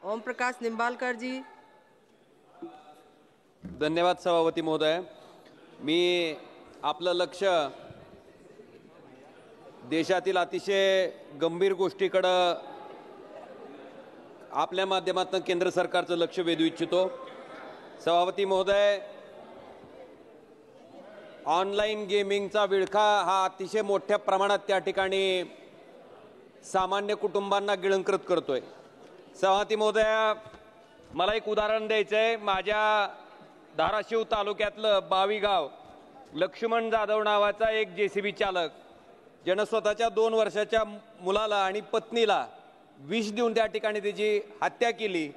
ओम प्रकाश निंबालकर जी। धन्यवाद सभापती महोदय। मी आपलं लक्ष देशातील अतिशय गंभीर गोष्टीकडे आपल्या माध्यमातून केंद्र सरकारचं लक्ष वेधू इच्छितो। सभापती महोदय, ऑनलाइन गेमिंगचा विळखा हा अतिशय मोठ्या प्रमाणात त्या ठिकाणी सामान्य कुटुंबांना गिळंकृत करतोय। सभापती महोदय, मला एक उदाहरण द्यायचं आहे। माझ्या धाराशिव तालुक्यातलं बावी गाव लक्ष्मण जाधव नावाचा एक जेसीबी चालक ज्यानं स्वतःच्या 2 वर्षाच्या मुलाला आणि पत्नीला विष देऊन त्या ठिकाणी त्याची हत्या केली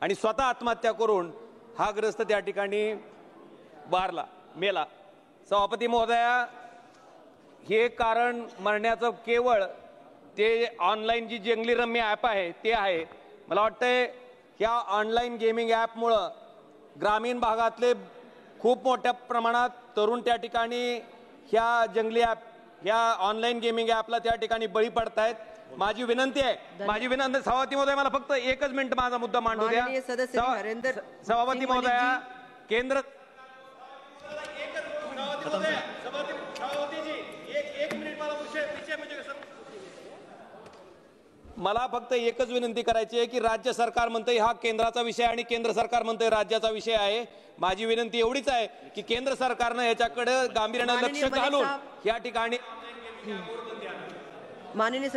आणि स्वतः आत्महत्या करून हा ग्रस्त त्या ठिकाणी मेला। सभापती महोदया, हे कारण मरण्याचं केवळ ते ऑनलाईन जी जंगली रम्मी ॲप आहे ते आहे। मला वाटतंय ह्या ऑनलाईन गेमिंग ॲपमुळं ग्रामीण भागातले खूप मोठ्या प्रमाणात तरुण त्या ठिकाणी ह्या जंगली ॲप ह्या ऑनलाईन गेमिंग ॲपला त्या ठिकाणी बळी पडतायत। माझी विनंती सभापती महोदय, मला फक्त 1 मिनिट माझा मुद्दा मांडू द्या। सभापती महोदया, केंद्र मला फक्त एकच विनंती करायची आहे की राज्य सरकार म्हणते हा केंद्राचा विषय आणि केंद्र सरकार म्हणते राज्याचा विषय आहे। माझी विनंती एवढीच आहे की केंद्र सरकारनं याच्याकडे गांभीर्याने लक्ष घालून या ठिकाणी माननीय